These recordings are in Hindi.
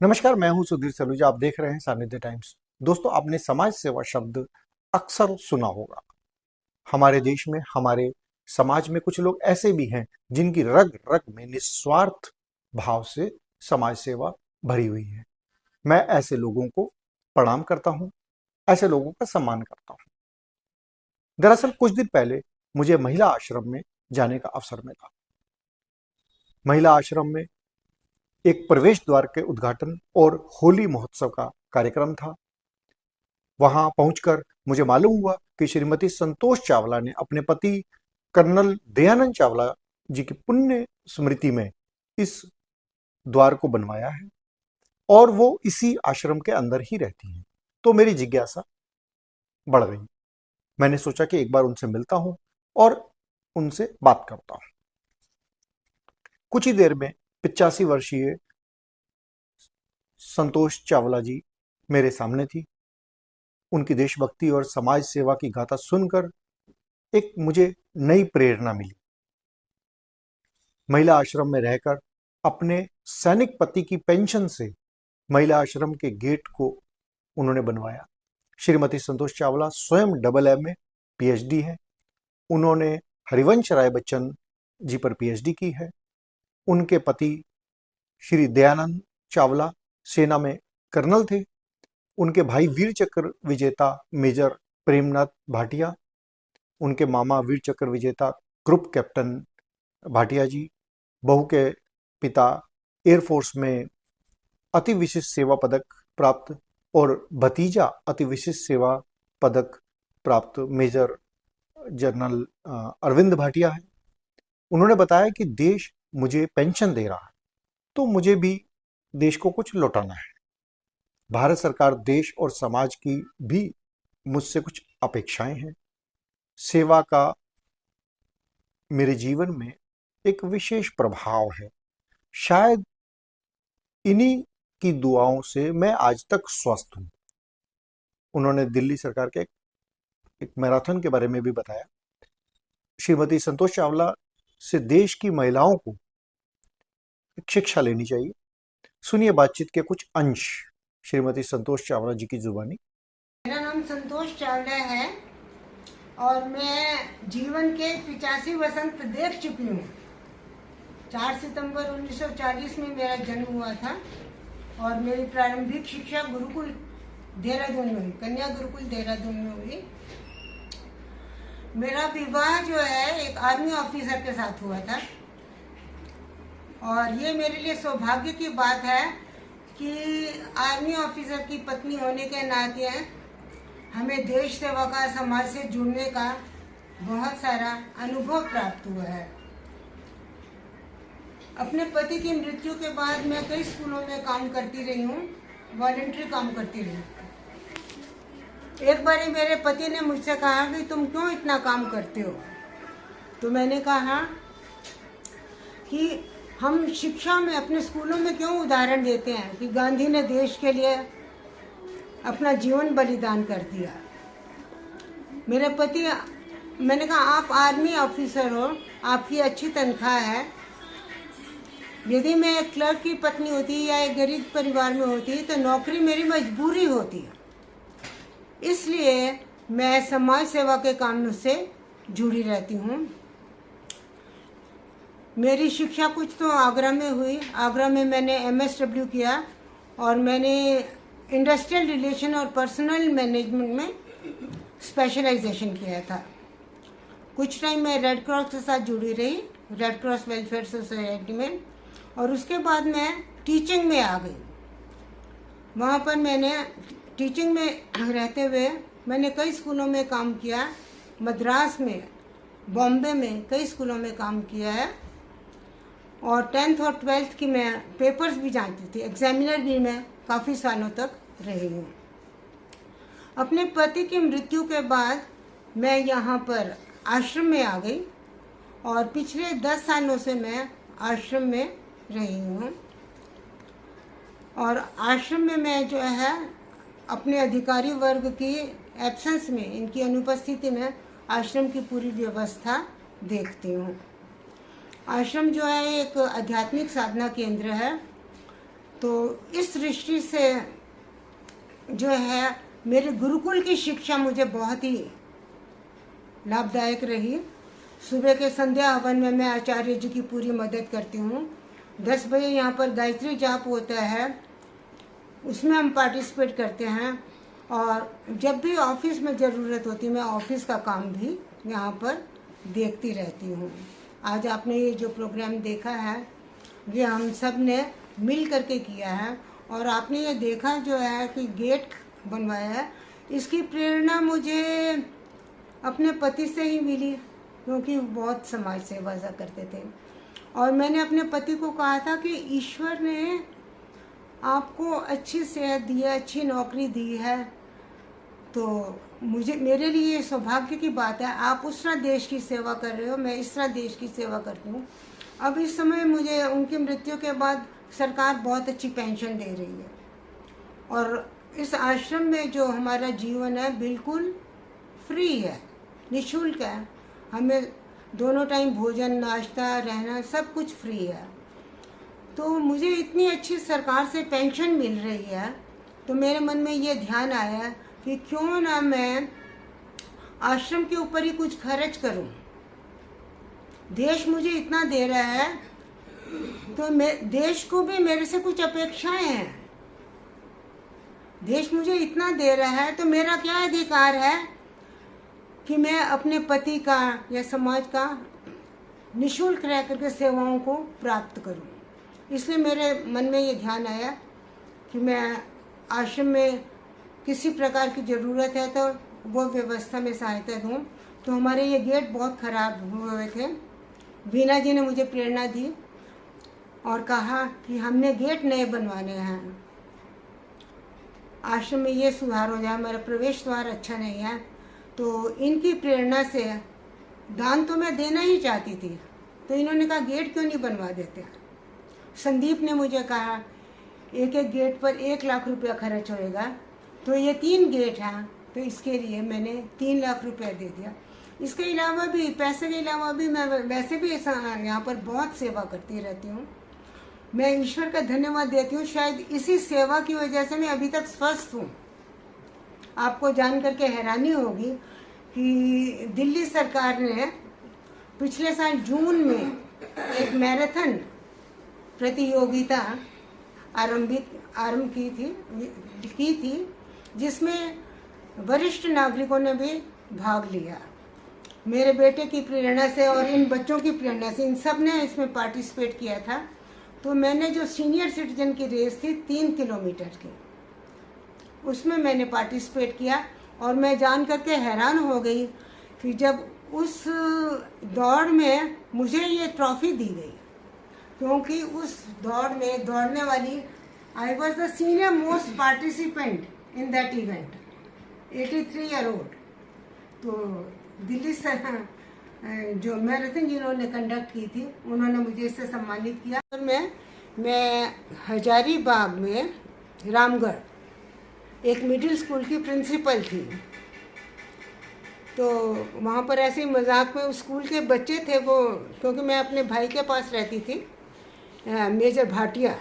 नमस्कार, मैं हूं सुधीर सलूजा। आप देख रहे हैं सानिध्य टाइम्स। दोस्तों, आपने समाज सेवा शब्द अक्सर सुना होगा। हमारे देश में, हमारे समाज में कुछ लोग ऐसे भी हैं जिनकी रग रग में निस्वार्थ भाव से समाज सेवा भरी हुई है। मैं ऐसे लोगों को प्रणाम करता हूं, ऐसे लोगों का सम्मान करता हूं। दरअसल कुछ दिन पहले मुझे महिला आश्रम में जाने का अवसर मिला। महिला आश्रम में एक प्रवेश द्वार के उद्घाटन और होली महोत्सव का कार्यक्रम था। वहां पहुंचकर मुझे मालूम हुआ कि श्रीमती संतोष चावला ने अपने पति कर्नल दयानंद चावला जी की पुण्य स्मृति में इस द्वार को बनवाया है और वो इसी आश्रम के अंदर ही रहती हैं। तो मेरी जिज्ञासा बढ़ गई। मैंने सोचा कि एक बार उनसे मिलता हूं और उनसे बात करता हूं। कुछ ही देर में 85 वर्षीय संतोष चावला जी मेरे सामने थी। उनकी देशभक्ति और समाज सेवा की गाथा सुनकर एक मुझे नई प्रेरणा मिली। महिला आश्रम में रहकर अपने सैनिक पति की पेंशन से महिला आश्रम के गेट को उन्होंने बनवाया। श्रीमती संतोष चावला स्वयं AA PhD है। उन्होंने हरिवंश राय बच्चन जी पर PhD की है। उनके पति श्री दयानंद चावला सेना में कर्नल थे। उनके भाई वीर चक्र विजेता मेजर प्रेमनाथ भाटिया, उनके मामा वीर चक्र विजेता ग्रुप कैप्टन भाटिया जी, बहू के पिता एयरफोर्स में अति विशिष्ट सेवा पदक प्राप्त और भतीजा अति विशिष्ट सेवा पदक प्राप्त मेजर जनरल अरविंद भाटिया है। उन्होंने बताया कि देश मुझे पेंशन दे रहा है तो मुझे भी देश को कुछ लौटाना है। भारत सरकार, देश और समाज की भी मुझसे कुछ अपेक्षाएं हैं। सेवा का मेरे जीवन में एक विशेष प्रभाव है। शायद इन्हीं की दुआओं से मैं आज तक स्वस्थ हूं। उन्होंने दिल्ली सरकार के एक मैराथन के बारे में भी बताया। श्रीमती संतोष चावला से देश की महिलाओं को एक शिक्षा लेनी चाहिए। सुनिए बातचीत के कुछ अंश श्रीमती संतोष चावला जी की जुबानी। मेरा नाम संतोष चावला है और मैं जीवन के 85 वसंत देख चुकी हूँ। 4 सितंबर 1940 में मेरा जन्म हुआ था और मेरी प्रारंभिक शिक्षा गुरुकुल देहरादून में हुई, कन्या गुरुकुल देहरादून में हुई। मेरा विवाह जो है एक आर्मी ऑफिसर के साथ हुआ था और ये मेरे लिए सौभाग्य की बात है कि आर्मी ऑफिसर की पत्नी होने के नाते हमें देश सेवा का, समाज से जुड़ने का बहुत सारा अनुभव प्राप्त हुआ है। अपने पति की मृत्यु के बाद मैं कई स्कूलों में काम करती रही हूँ, वॉलंटरी काम करती रही। एक बार मेरे पति ने मुझसे कहा कि तुम क्यों इतना काम करते हो? तो मैंने कहा कि हम शिक्षा में, अपने स्कूलों में क्यों उदाहरण देते हैं कि गांधी ने देश के लिए अपना जीवन बलिदान कर दिया। मेरे पति, मैंने कहा आप आर्मी ऑफिसर हो, आपकी अच्छी तनख्वाह है। यदि मैं एक क्लर्क की पत्नी होती या एक गरीब परिवार में होती तो नौकरी मेरी मजबूरी होती। इसलिए मैं समाज सेवा के काम से जुड़ी रहती हूँ। मेरी शिक्षा कुछ तो आगरा में हुई। आगरा में मैंने MSW किया और मैंने इंडस्ट्रियल रिलेशन और पर्सनल मैनेजमेंट में स्पेशलाइजेशन किया था। कुछ टाइम मैं रेड क्रॉस के साथ जुड़ी रही, रेड क्रॉस वेलफेयर सोसाइटी में, और उसके बाद मैं टीचिंग में आ गई। वहाँ पर मैंने टीचिंग में रहते हुए मैंने कई स्कूलों में काम किया। मद्रास में, बॉम्बे में कई स्कूलों में काम किया है और 10th और 12th की मैं पेपर्स भी जानती थी। एग्जामिनर भी मैं काफ़ी सालों तक रही हूँ। अपने पति की मृत्यु के बाद मैं यहाँ पर आश्रम में आ गई और पिछले 10 सालों से मैं आश्रम में रही हूँ। और आश्रम में मैं जो है अपने अधिकारी वर्ग की एब्सेंस में, इनकी अनुपस्थिति में आश्रम की पूरी व्यवस्था देखती हूँ। आश्रम जो है एक आध्यात्मिक साधना केंद्र है। तो इस दृष्टि से जो है मेरे गुरुकुल की शिक्षा मुझे बहुत ही लाभदायक रही। सुबह के संध्या हवन में मैं आचार्य जी की पूरी मदद करती हूँ। 10 बजे यहाँ पर गायत्री जाप होता है, उसमें हम पार्टिसिपेट करते हैं। और जब भी ऑफिस में ज़रूरत होती है मैं ऑफिस का काम भी यहाँ पर देखती रहती हूँ। आज आपने ये जो प्रोग्राम देखा है ये हम सब ने मिल करके किया है। और आपने ये देखा जो है कि गेट बनवाया है, इसकी प्रेरणा मुझे अपने पति से ही मिली, क्योंकि वो बहुत समाज सेवा करते थे। और मैंने अपने पति को कहा था कि ईश्वर ने आपको अच्छी सेहत दी है, अच्छी नौकरी दी है, तो मेरे लिए ये सौभाग्य की बात है। आप उस तरह देश की सेवा कर रहे हो, मैं इस तरह देश की सेवा करती हूँ। अब इस समय मुझे उनकी मृत्यु के बाद सरकार बहुत अच्छी पेंशन दे रही है। और इस आश्रम में जो हमारा जीवन है बिल्कुल फ्री है, निःशुल्क है। हमें दोनों टाइम भोजन, नाश्ता, रहना सब कुछ फ्री है। तो मुझे इतनी अच्छी सरकार से पेंशन मिल रही है, तो मेरे मन में ये ध्यान आया कि क्यों ना मैं आश्रम के ऊपर ही कुछ खर्च करूं। देश मुझे इतना दे रहा है तो देश को भी मेरे से कुछ अपेक्षाएं हैं। देश मुझे इतना दे रहा है तो मेरा क्या अधिकार है कि मैं अपने पति का या समाज का निःशुल्क रह करके सेवाओं को प्राप्त करूं। इसलिए मेरे मन में ये ध्यान आया कि मैं आश्रम में किसी प्रकार की ज़रूरत है तो वो व्यवस्था में सहायता दूं। तो हमारे ये गेट बहुत ख़राब हुए थे। बीना जी ने मुझे प्रेरणा दी और कहा कि हमने गेट नए बनवाने हैं, आश्रम में ये सुधार हो जाए, हमारा प्रवेश द्वार अच्छा नहीं है। तो इनकी प्रेरणा से दान तो मैं देना ही चाहती थी, तो इन्होंने कहा गेट क्यों नहीं बनवा देते। संदीप ने मुझे कहा एक एक गेट पर 1 लाख रुपया खर्च होएगा, तो ये 3 गेट हैं, तो इसके लिए मैंने 3 लाख रुपया दे दिया। इसके अलावा भी, पैसे के अलावा भी मैं वैसे भी यहाँ पर बहुत सेवा करती रहती हूँ। मैं ईश्वर का धन्यवाद देती हूँ, शायद इसी सेवा की वजह से मैं अभी तक स्वस्थ हूँ। आपको जान करके हैरानी होगी कि दिल्ली सरकार ने पिछले साल जून में एक मैराथन प्रतियोगिता आरंभ की थी जिसमें वरिष्ठ नागरिकों ने भी भाग लिया। मेरे बेटे की प्रेरणा से और इन बच्चों की प्रेरणा से इन सब ने इसमें पार्टिसिपेट किया था। तो मैंने जो सीनियर सिटीजन की रेस थी 3 किलोमीटर की, उसमें मैंने पार्टिसिपेट किया। और मैं जान करके हैरान हो गई कि जब उस दौड़ में मुझे ये ट्रॉफी दी गई, क्योंकि उस दौड़ में दौड़ने वाली I was the senior most participant in that event, 83 year old. तो दिल्ली से जो मैराथन जिन्होंने कंडक्ट की थी उन्होंने मुझे इससे सम्मानित किया। और मैं हजारीबाग में रामगढ़ एक मिडिल स्कूल की प्रिंसिपल थी। तो वहाँ पर ऐसे ही मजाक में उस स्कूल के बच्चे थे, वो क्योंकि मैं अपने भाई के पास रहती थी, मेजर भाटिया,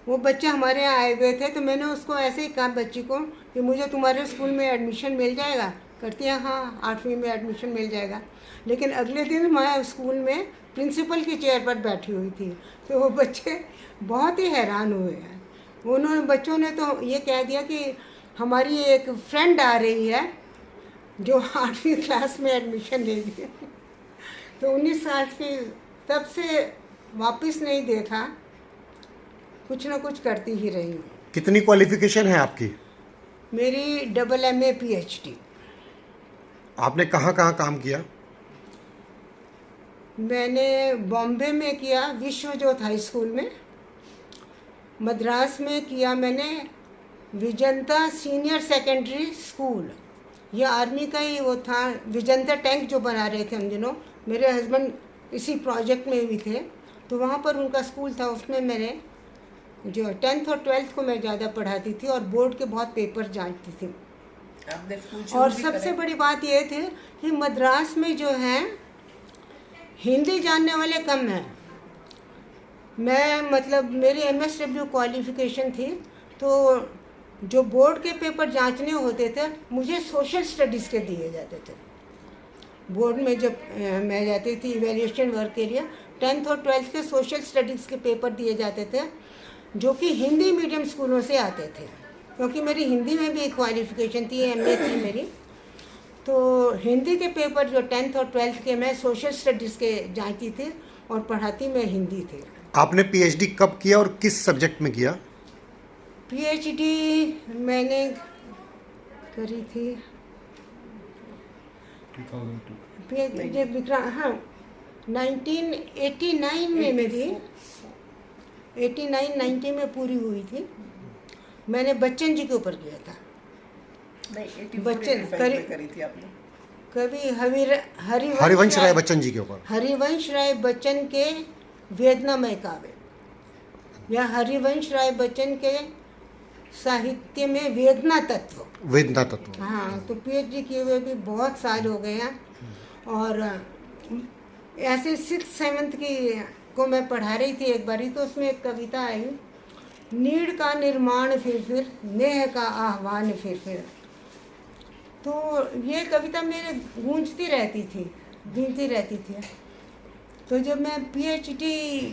वो बच्चे हमारे यहाँ आए हुए थे। तो मैंने उसको ऐसे ही कहा बच्ची को कि मुझे तुम्हारे स्कूल में एडमिशन मिल जाएगा। करती है हाँ, 8वीं में एडमिशन मिल जाएगा। लेकिन अगले दिन मैं स्कूल में प्रिंसिपल की चेयर पर बैठी हुई थी। तो वो बच्चे बहुत ही हैरान हुए हैं। बच्चों ने तो ये कह दिया कि हमारी एक फ्रेंड आ रही है जो 8वीं क्लास में एडमिशन ले ली। तो 19 साल की, तब से वापस नहीं देखा, कुछ ना कुछ करती ही रही हूँ। कितनी क्वालिफिकेशन है आपकी? मेरी MA PhD। आपने कहाँ कहाँ काम किया? मैंने बॉम्बे में किया, विश्व ज्योत हाई स्कूल में। मद्रास में किया मैंने विजंता सीनियर सेकेंडरी स्कूल, ये आर्मी का ही वो था, विजंता टैंक जो बना रहे थे हम दिनों। मेरे हस्बैंड इसी प्रोजेक्ट में भी थे, तो वहाँ पर उनका स्कूल था। उसमें मेरे जो 10th और 12th को मैं ज़्यादा पढ़ाती थी और बोर्ड के बहुत पेपर जांचती थी। और सबसे बड़ी बात ये थी कि मद्रास में जो है हिंदी जानने वाले कम हैं, मैं मतलब मेरी MSW क्वालिफिकेशन थी, तो जो बोर्ड के पेपर जांचने होते थे मुझे सोशल स्टडीज़ के दिए जाते थे। बोर्ड में जब मैं जाती थी इवैल्यूएशन वर्क के लिए, 10th और 12th के सोशल स्टडीज़ के पेपर दिए जाते थे, जो कि हिंदी मीडियम स्कूलों से आते थे, क्योंकि मेरी हिंदी में भी क्वालिफिकेशन थी, MA थी मेरी। तो हिंदी के पेपर जो 10th और 12th के, मैं सोशल स्टडीज़ के जांचती थी और पढ़ाती मैं हिंदी थी। आपने PhD कब किया और किस सब्जेक्ट में किया? PhD मैंने करी थी 2002 विक्रम, हाँ 1989 में मेरी 89-90 में पूरी हुई थी। मैंने बच्चन जी के ऊपर किया था। नहीं, बच्चन 84 में करी थी आपने। कभी हरिवंश राय बच्चन जी के ऊपर। हरिवंश राय बच्चन के वेदनामय काव्य, या हरिवंश राय बच्चन के साहित्य में वेदना तत्व। हाँ, तो PhD किए हुए भी बहुत साल हो गए हैं। और ऐसे 6th-7th की को मैं पढ़ा रही थी एक बारी, तो उसमें एक कविता आई, नीड़ का निर्माण फिर नेह का आह्वान फिर। तो ये कविता मेरे गूंजती रहती थी। तो जब मैं PhD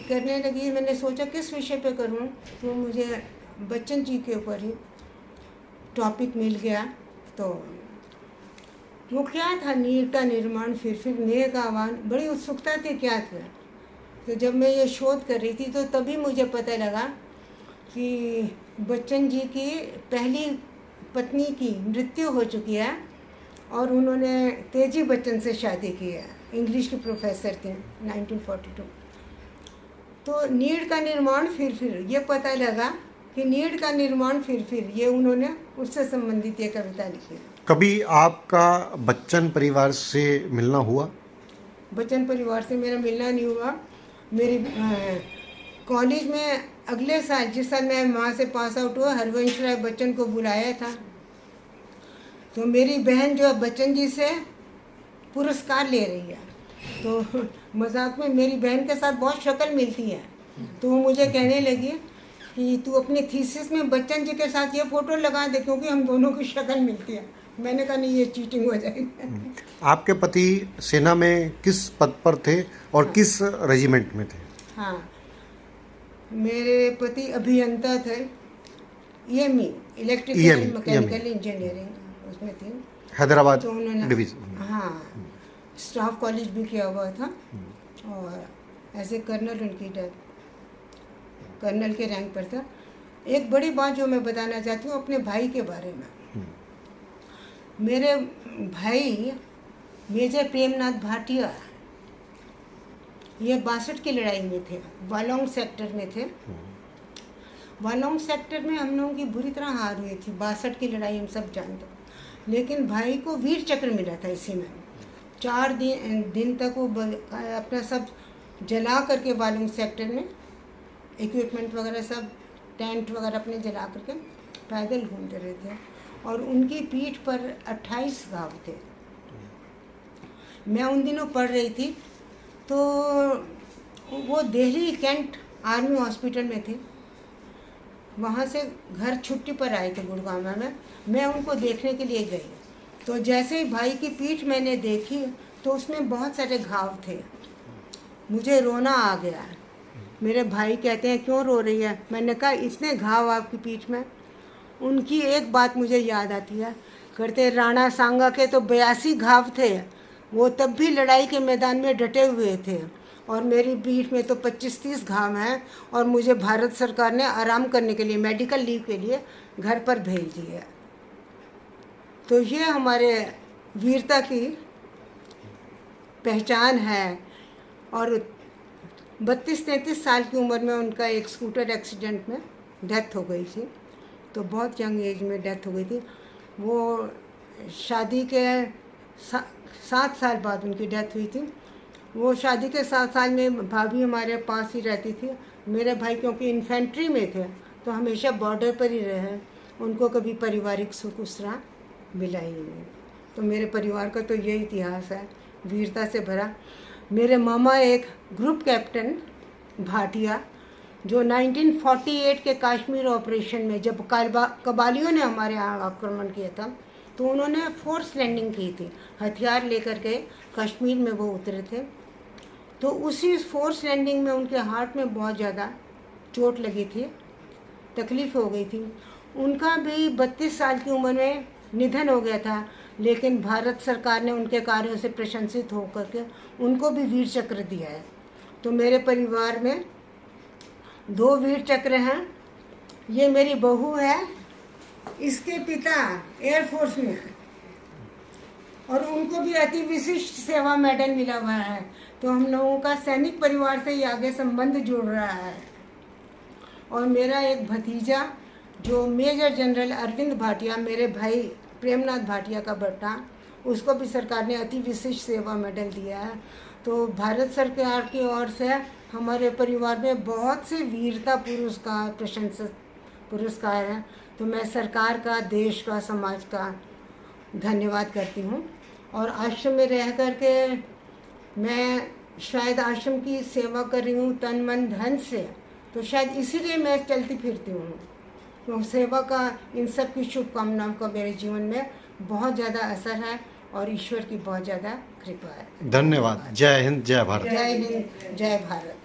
करने लगी, मैंने सोचा किस विषय पे करूं, तो मुझे बच्चन जी के ऊपर ही टॉपिक मिल गया। तो वो क्या था, नीड़ का निर्माण फिर नेह का आह्वान, बड़ी उत्सुकता थी क्या था। तो जब मैं ये शोध कर रही थी, तो तभी मुझे पता लगा कि बच्चन जी की पहली पत्नी की मृत्यु हो चुकी है और उन्होंने तेजी बच्चन से शादी की है, इंग्लिश की प्रोफेसर थी 1942। तो नीड़ का निर्माण फिर ये पता लगा कि नीड़ का निर्माण फिर ये उन्होंने उससे संबंधित ये कविता लिखी है। कभी आपका बच्चन परिवार से मिलना हुआ? बच्चन परिवार से मेरा मिलना नहीं हुआ। मेरी कॉलेज में अगले साल, जिस साल मैं वहाँ से पास आउट हुआ, हरिवंश राय बच्चन को बुलाया था। तो मेरी बहन जो है बच्चन जी से पुरस्कार ले रही है, तो मजाक में मेरी बहन के साथ बहुत शक्ल मिलती है, तो वो मुझे कहने लगी कि तू अपनी थीसिस में बच्चन जी के साथ ये फ़ोटो लगा दे, क्योंकि हम दोनों की शक्ल मिलती है। मैंने कहा नहीं, ये चीटिंग हो जाएगी। आपके पति सेना में किस पद पर थे और किस रेजिमेंट में थे? हाँ, मेरे पति अभियंता थे, EME, इलेक्ट्रिकल मैकेनिकल इंजीनियरिंग, उसमें थी, हैदराबाद तो उन्होंने डिवीजन। हाँ स्टाफ कॉलेज भी किया हुआ था, और एज कर्नल उनकी डेथ, कर्नल के रैंक पर था। एक बड़ी बात जो मैं बताना चाहती हूँ अपने भाई के बारे में, मेरे भाई मेजर प्रेमनाथ भाटिया, ये 62 की लड़ाई में थे, वालोंग सेक्टर में थे। वालोंग सेक्टर में हम लोगों की बुरी तरह हार हुई थी, 62 की लड़ाई हम सब जानते हैं, लेकिन भाई को वीर चक्र मिला था इसी में। 4 दिन तक वो अपना सब जला करके वालोंग सेक्टर में इक्विपमेंट वगैरह सब, टेंट वगैरह अपने जला करके पैदल घूमते रहे थे, और उनकी पीठ पर 28 घाव थे। मैं उन दिनों पढ़ रही थी, तो वो दिल्ली कैंट आर्मी हॉस्पिटल में थे, वहाँ से घर छुट्टी पर आए थे गुड़गांव में। मैं उनको देखने के लिए गई, तो जैसे ही भाई की पीठ मैंने देखी, तो उसमें बहुत सारे घाव थे। मुझे रोना आ गया। मेरे भाई कहते हैं क्यों रो रही है? मैंने कहा इतने घाव आपकी पीठ में। उनकी एक बात मुझे याद आती है, कहते राणा सांगा के तो 82 घाव थे, वो तब भी लड़ाई के मैदान में डटे हुए थे, और मेरी पीठ में तो 25-30 घाव हैं, और मुझे भारत सरकार ने आराम करने के लिए, मेडिकल लीव के लिए घर पर भेज दिया। तो ये हमारे वीरता की पहचान है। और 32-33 साल की उम्र में उनका एक स्कूटर एक्सीडेंट में डेथ हो गई थी, तो बहुत यंग एज में डेथ हो गई थी। वो शादी के 7 साल बाद उनकी डेथ हुई थी। वो शादी के 7 साल में भाभी हमारे पास ही रहती थी। मेरे भाई क्योंकि इन्फेंट्री में थे, तो हमेशा बॉर्डर पर ही रहे, उनको कभी पारिवारिक सुख उस तरह मिला ही नहीं। तो मेरे परिवार का तो ये इतिहास है, वीरता से भरा। मेरे मामा एक ग्रुप कैप्टन भाटिया, जो 1948 के कश्मीर ऑपरेशन में जब कबालियों ने हमारे यहाँ आक्रमण किया था, तो उन्होंने फोर्स लैंडिंग की थी, हथियार लेकर के कश्मीर में वो उतरे थे। तो उसी फोर्स लैंडिंग में उनके हार्ट में बहुत ज़्यादा चोट लगी थी, तकलीफ़ हो गई थी। उनका भी 32 साल की उम्र में निधन हो गया था, लेकिन भारत सरकार ने उनके कार्यों से प्रशंसित होकर के उनको भी वीर चक्र दिया है। तो मेरे परिवार में 2 वीर चक्र हैं। ये मेरी बहू है, इसके पिता एयरफोर्स में हैं और उनको भी अति विशिष्ट सेवा मेडल मिला हुआ है। तो हम लोगों का सैनिक परिवार से ही आगे संबंध जुड़ रहा है। और मेरा एक भतीजा जो मेजर जनरल अरविंद भाटिया, मेरे भाई प्रेमनाथ भाटिया का बेटा, उसको भी सरकार ने अति विशिष्ट सेवा मेडल दिया है। तो भारत सरकार की ओर से हमारे परिवार में बहुत से वीरता पुरस्कार, प्रशंसित पुरस्कार हैं। तो मैं सरकार का, देश का, समाज का धन्यवाद करती हूँ। और आश्रम में रह कर के मैं शायद आश्रम की सेवा कर रही हूँ तन मन धन से, तो शायद इसीलिए मैं चलती फिरती हूँ। तो सेवा का, इन सब की शुभकामनाओं का मेरे जीवन में बहुत ज़्यादा असर है और ईश्वर की बहुत ज़्यादा कृपा है। धन्यवाद। जय हिंद, जय भारत। जय हिंद, जय भारत।